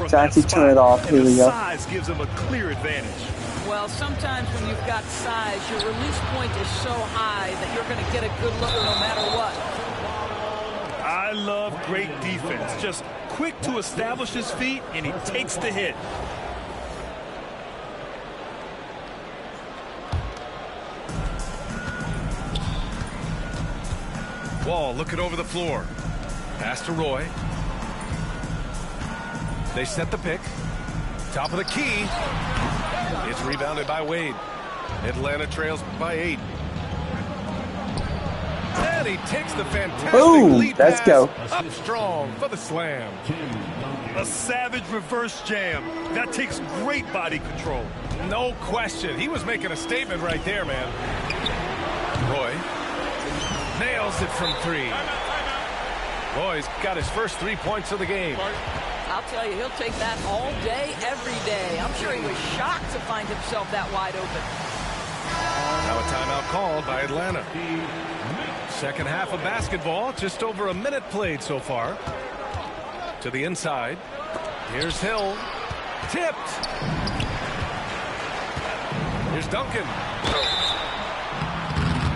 to actually turn it off. Here we go. Size gives him a clear advantage. Well, sometimes when you've got size, your release point is so high that you're going to get a good look no matter what. I love great defense. Just quick to establish his feet, and he takes the hit. Wall looking over the floor. Pass to Roy. They set the pick. Top of the key. It's rebounded by Wade. Atlanta trails by 8. And he takes the fantastic lead let's pass go. up strong for the slam. A savage reverse jam. That takes great body control. No question. He was making a statement right there, man. Roy nails it from 3. Roy's got his first 3 points of the game. I'll tell you, he'll take that all day, every day. I'm sure he was shocked to find himself that wide open. Now a timeout called by Atlanta. Second half of basketball, just over a minute played so far. To the inside. Here's Hill. Tipped. Here's Duncan.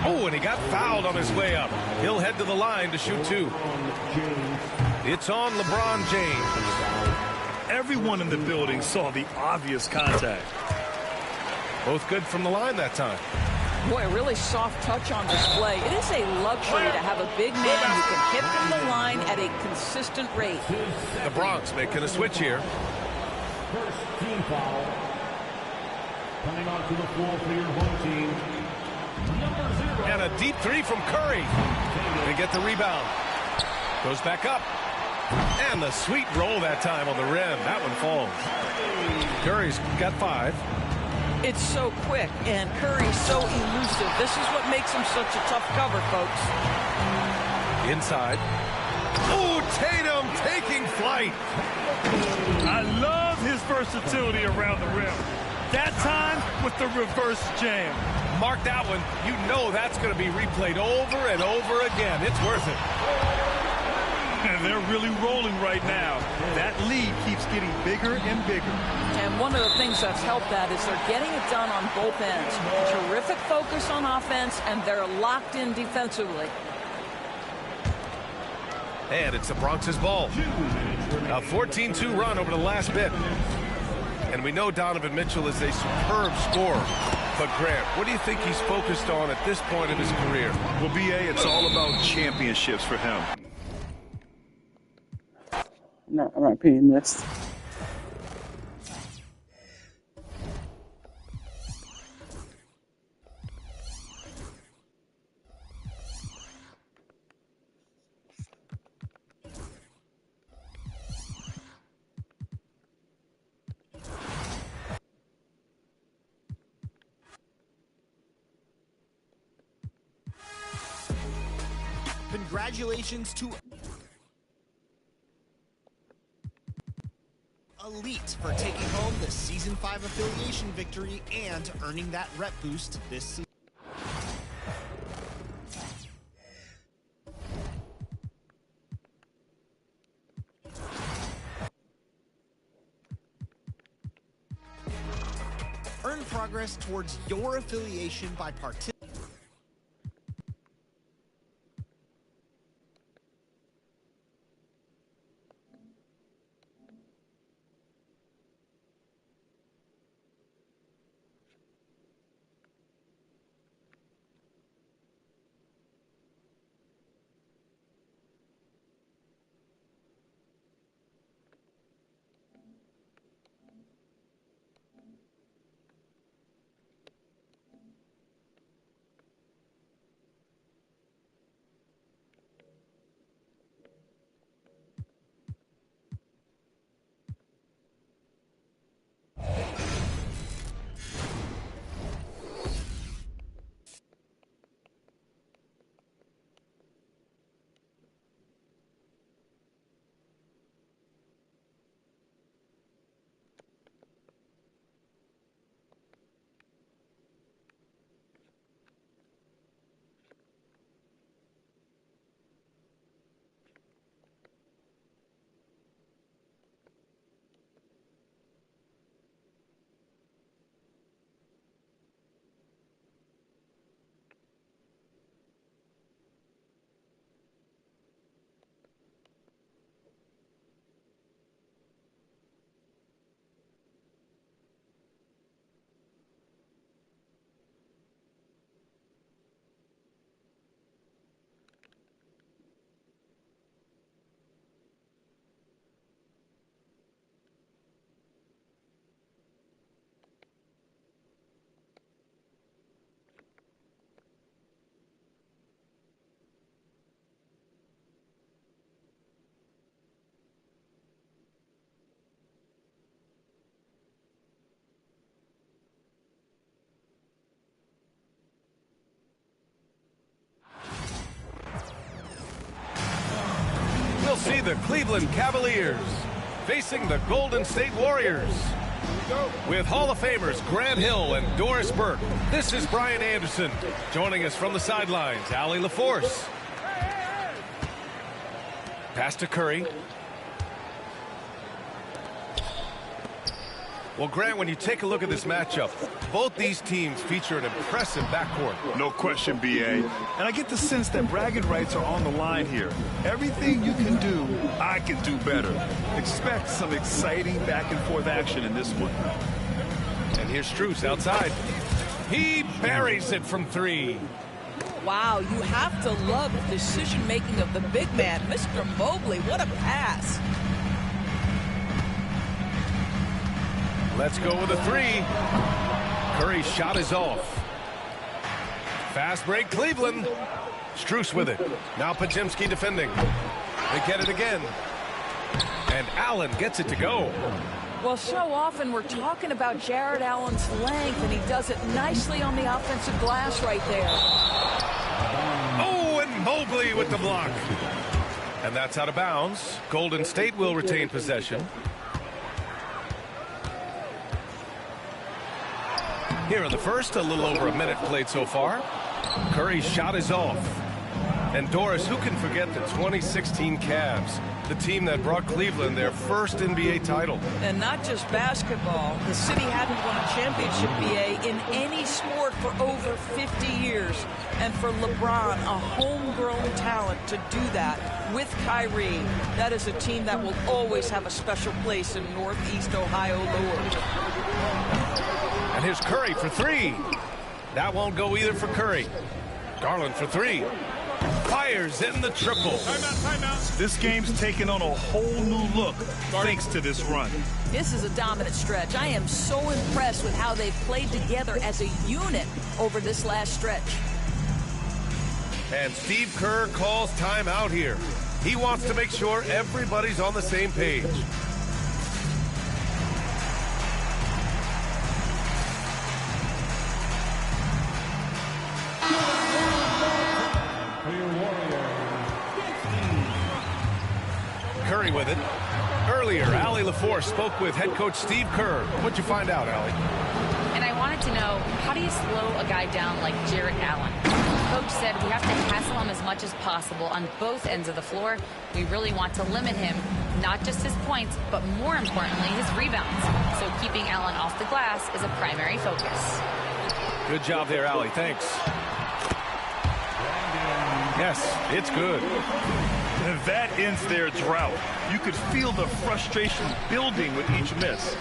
Oh, and he got fouled on his way up. He'll head to the line to shoot 2. It's on LeBron James. Everyone in the building saw the obvious contact. Both good from the line that time. Boy, a really soft touch on display. It is a luxury to have a big man who can hit from the line at a consistent rate. The Bronx making a switch here. First team foul. Coming onto the floor for your home team. And a deep 3 from Curry. They get the rebound. Goes back up. And the sweet roll that time on the rim. That one falls. Curry's got 5. It's so quick, and Curry's so elusive. This is what makes him such a tough cover, folks. Inside. Oh, Tatum taking flight. I love his versatility around the rim. That time with the reverse jam. Mark that one. You know that's going to be replayed over and over again. It's worth it. And they're really rolling right now. That lead keeps getting bigger and bigger. And one of the things that's helped that is they're getting it done on both ends. Terrific focus on offense, and they're locked in defensively. And it's the Bronx's ball. A 14-2 run over the last bit. And we know Donovan Mitchell is a superb scorer. But Grant, what do you think he's focused on at this point in his career? Well, B.A., it's all about championships for him. No, I'm not repeating this. Congratulations to Elite for taking home the Season 5 affiliation victory and earning that rep boost this season. Earn progress towards your affiliation by participating. see the Cleveland Cavaliers facing the Golden State Warriors. With Hall of Famers Grant Hill and Doris Burke, this is Brian Anderson. Joining us from the sidelines, Allie LaForce. Pass to Curry. Well, Grant, when you take a look at this matchup, both these teams feature an impressive backcourt. No question, B.A. And I get the sense that bragging rights are on the line here. Everything you can do, I can do better. Expect some exciting back-and-forth action in this one. And here's Strus outside. He buries it from three. Wow, you have to love the decision-making of the big man, Mr. Mobley. What a pass. Let's go with a three. Curry's shot is off. Fast break, Cleveland. Strus with it. Now Podziemski defending. They get it again. And Allen gets it to go. Well, so often we're talking about Jarrett Allen's length, and he does it nicely on the offensive glass right there. Oh, and Mobley with the block. And that's out of bounds. Golden State will retain possession. Here in the first, a little over a minute played so far. Curry's shot is off. And Doris, who can forget the 2016 Cavs, the team that brought Cleveland their first NBA title. And not just basketball. The city hadn't won a championship, BA, in any sport for over 50 years. And for LeBron, a homegrown talent, to do that with Kyrie, that is a team that will always have a special place in Northeast Ohio lore. And here's Curry for three. That won't go either for Curry. Garland for three. Fires in the triple. Timeout. This game's taken on a whole new look thanks to this run. This is a dominant stretch. I am so impressed with how they've played together as a unit over this last stretch. And Steve Kerr calls timeout here. He wants to make sure everybody's on the same page. Curry with it. Earlier, Allie LaForce spoke with head coach Steve Kerr. What'd you find out, Allie? And I wanted to know, how do you slow a guy down like Jarrett Allen? Coach said we have to hassle him as much as possible on both ends of the floor. We really want to limit him, not just his points, but more importantly, his rebounds. So keeping Allen off the glass is a primary focus. Good job there, Allie. Thanks. Yes, it's good. That ends their drought. You could feel the frustration building with each miss.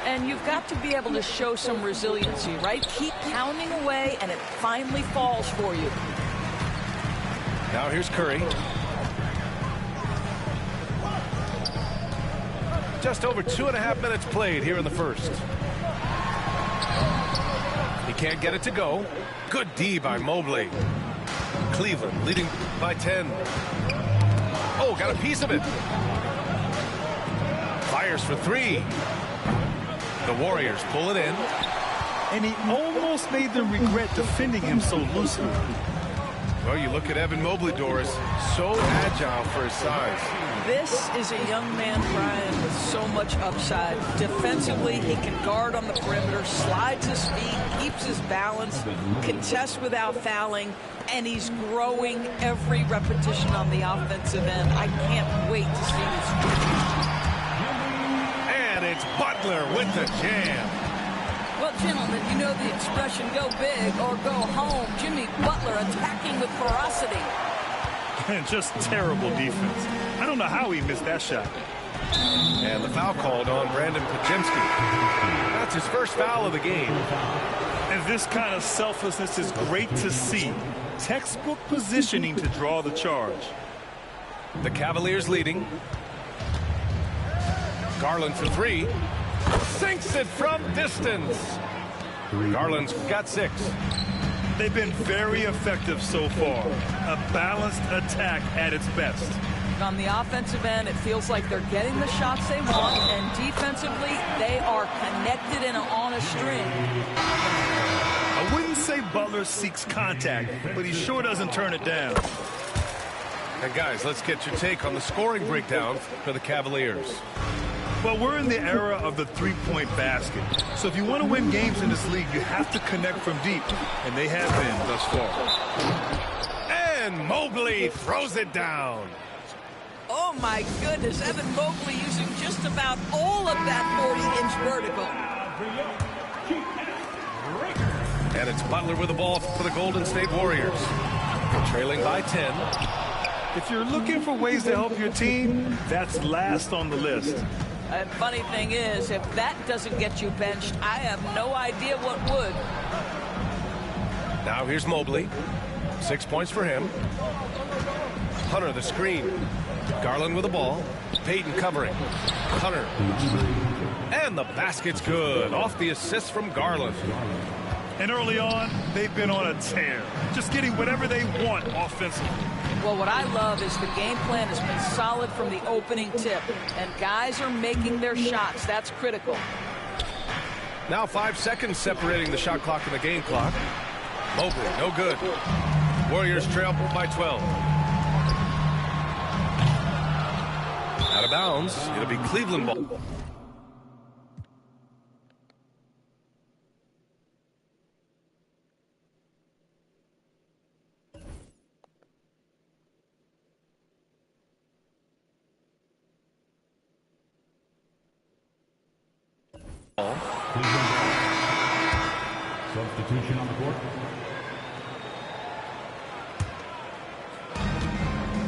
And you've got to be able to show some resiliency, right? Keep pounding away, and it finally falls for you. Now here's Curry. Just over 2.5 minutes played here in the first. He can't get it to go. Good D by Mobley. Cleveland leading by 10. Oh, got a piece of it. Fires for three. The Warriors pull it in. And he almost made them regret defending him so loosely. Well, you look at Evan Mobley, Doris. So agile for his size. This is a young man, Brian, with so much upside. Defensively, he can guard on the perimeter, slides his feet, keeps his balance, contests without fouling, and he's growing every repetition on the offensive end. I can't wait to see this. And it's Butler with the jam. Well, gentlemen, you know the expression, go big or go home. Jimmy Butler attacking with ferocity. And just terrible defense. I don't know how he missed that shot. And the foul called on Brandon Podziemski. That's his first foul of the game. And this kind of selflessness is great to see. Textbook positioning to draw the charge. The Cavaliers leading. Garland for three. Sinks it from distance. Garland's got 6. They've been very effective so far. A balanced attack at its best. On the offensive end, it feels like they're getting the shots they want, and defensively, they are connected and on a string. I wouldn't say Butler seeks contact, but he sure doesn't turn it down. And guys, let's get your take on the scoring breakdown for the Cavaliers. Well, we're in the era of the three-point basket. So if you want to win games in this league, you have to connect from deep. And they have been thus far. And Mobley throws it down. Oh, my goodness. Evan Mobley using just about all of that 40-inch vertical. And it's Butler with the ball for the Golden State Warriors. Trailing by 10. If you're looking for ways to help your team, that's last on the list. And funny thing is, if that doesn't get you benched, I have no idea what would. Now here's Mobley. 6 points for him. Hunter the screen. Garland with the ball. Payton covering. Hunter. And the basket's good. Off the assist from Garland. And early on, they've been on a tear. Just getting whatever they want offensively. Well, what I love is the game plan has been solid from the opening tip. And guys are making their shots. That's critical. Now 5 seconds separating the shot clock and the game clock. Mobley, no good. Warriors trail by 12. Out of bounds. It'll be Cleveland ball. Substitution on the court.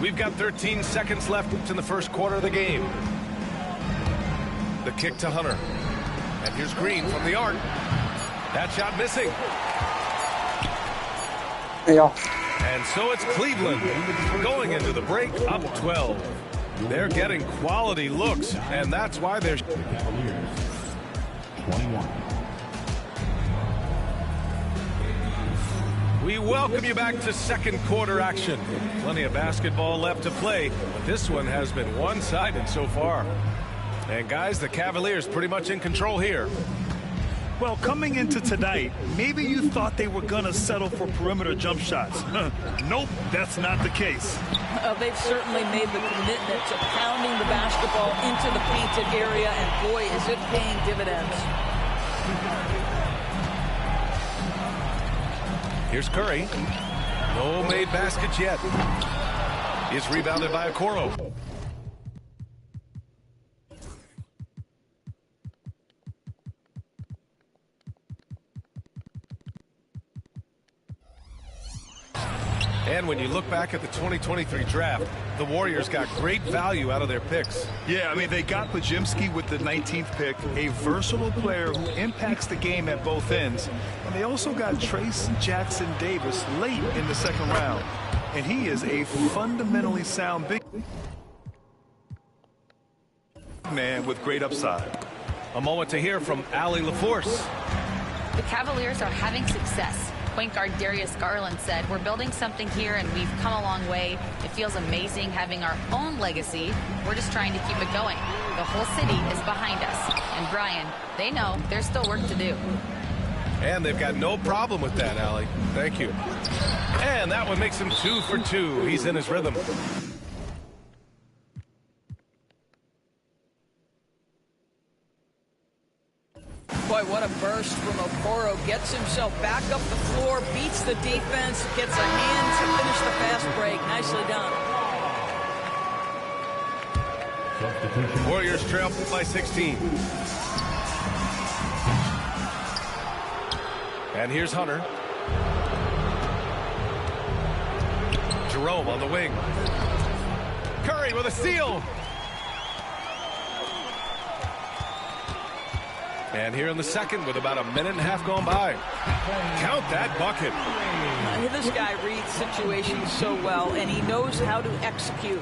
We've got 13 seconds left in the first quarter of the game. The kick to Hunter. And here's Green from the arc. That shot missing. Yeah. And so it's Cleveland going into the break up 12. They're getting quality looks, and that's why they're... 21. We welcome you back to second quarter action. Plenty of basketball left to play, but this one has been one-sided so far. And guys, the Cavaliers pretty much in control here. Well, coming into tonight, maybe you thought they were going to settle for perimeter jump shots. Nope, that's not the case. They've certainly made the commitment to pounding the basketball into the painted area, and boy, is it paying dividends. Here's Curry. No made baskets yet. He's rebounded by Okoro. And when you look back at the 2023 draft, the Warriors got great value out of their picks. Yeah, I mean, they got Podziemski with the 19th pick, a versatile player who impacts the game at both ends. And they also got Trace Jackson Davis late in the second round. And he is a fundamentally sound big man with great upside. A moment to hear from Allie LaForce. The Cavaliers are having success. Point guard Darius Garland said, "We're building something here and we've come a long way. It feels amazing having our own legacy. We're just trying to keep it going. The whole city is behind us." And Brian, they know there's still work to do. And they've got no problem with that, Allie. Thank you. And that one makes him 2 for 2. He's in his rhythm. Boy, what a burst from Okoro. Gets himself back up the floor, beats the defense, gets a hand to finish the fast break. Nicely done. Warriors trail by 16. And here's Hunter. Jerome on the wing. Curry with a steal. And here in the second with about a minute and a half gone by. Count that bucket. This guy reads situations so well, and he knows how to execute.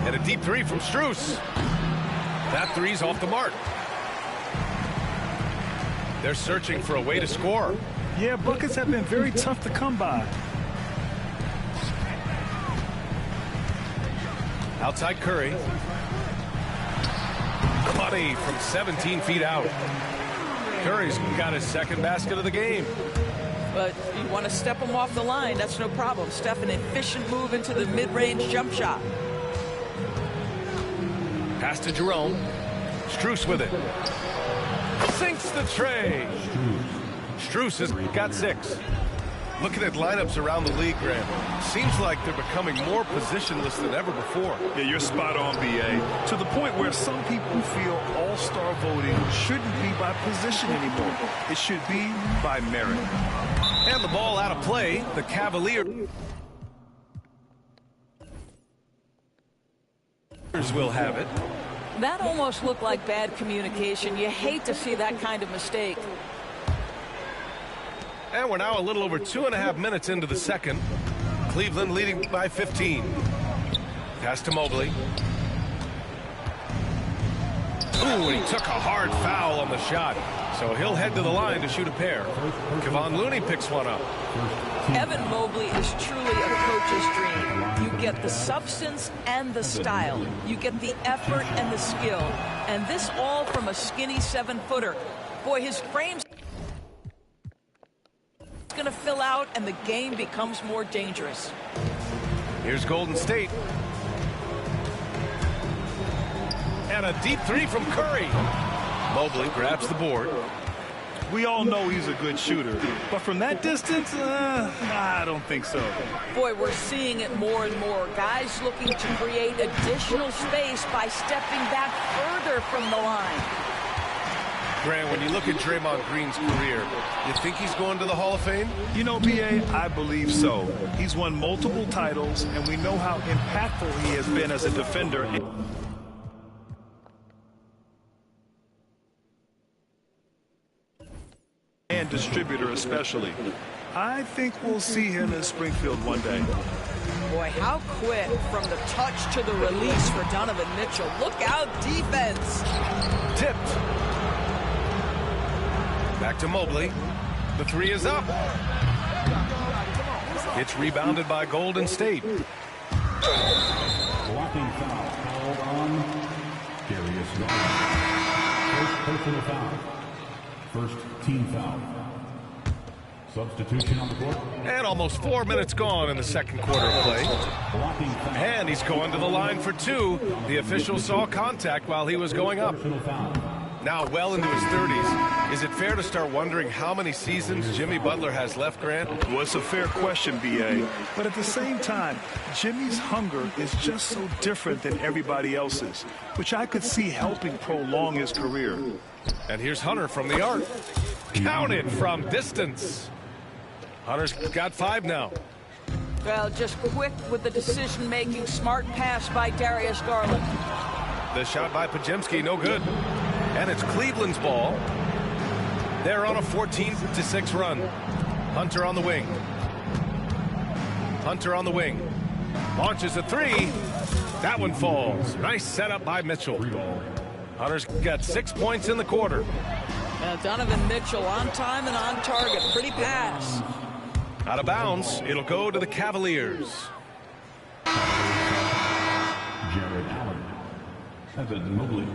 And a deep three from Strus. That three's off the mark. They're searching for a way to score. Yeah, buckets have been very tough to come by. Outside Curry. Money from 17 feet out. Curry's got his second basket of the game. But you want to step him off the line, that's no problem. Steph, an efficient move into the mid-range jump shot. Pass to Jerome. Strus with it. Sinks the tray. Strus has got 6. Looking at lineups around the league, Grant, seems like they're becoming more positionless than ever before. Yeah, you're spot on, BA. To the point where some people feel all-star voting shouldn't be by position anymore. It should be by merit. And the ball out of play. The Cavaliers will have it. That almost looked like bad communication. You hate to see that kind of mistake. And we're now a little over 2.5 minutes into the second. Cleveland leading by 15. Pass to Mobley. Ooh, and he took a hard foul on the shot. So he'll head to the line to shoot a pair. Kevon Looney picks one up. Evan Mobley is truly a coach's dream. You get the substance and the style. You get the effort and the skill. And this all from a skinny 7-footer. Boy, his frame's going to fill out and the game becomes more dangerous. Here's Golden State. And a deep 3 from Curry. Mobley grabs the board. We all know he's a good shooter, but from that distance, I don't think so. Boy, we're seeing it more and more. Guys looking to create additional space by stepping back further from the line. Grant, when you look at Draymond Green's career, you think he's going to the Hall of Fame? You know, BA, I believe so. He's won multiple titles, and we know how impactful he has been as a defender. And distributor especially. I think we'll see him in Springfield one day. Boy, how quick from the touch to the release for Donovan Mitchell. Look out, defense. Tipped. Back to Mobley. The 3 is up. It's rebounded by Golden State. Blocking foul called on Darius Garland. First personal foul. First team foul. Substitution on the court. And almost 4 minutes gone in the second quarter of play. And he's going to the line for 2. The official saw contact while he was going up. Now well into his 30s. Is it fair to start wondering how many seasons Jimmy Butler has left, Grant? Well, it's a fair question, BA. But at the same time, Jimmy's hunger is just so different than everybody else's, which I could see helping prolong his career. And here's Hunter from the arc. Counted from distance. Hunter's got 5 now. Well, just quick with the decision-making, smart pass by Darius Garland. The shot by Podziemski, no good. And it's Cleveland's ball. They're on a 14-6 run. Hunter on the wing. Hunter on the wing. Launches a 3. That one falls. Nice setup by Mitchell. Hunter's got 6 points in the quarter. Now Donovan Mitchell on time and on target. Pretty pass. Out of bounds. It'll go to the Cavaliers. Jared Allen. Evan Mobley.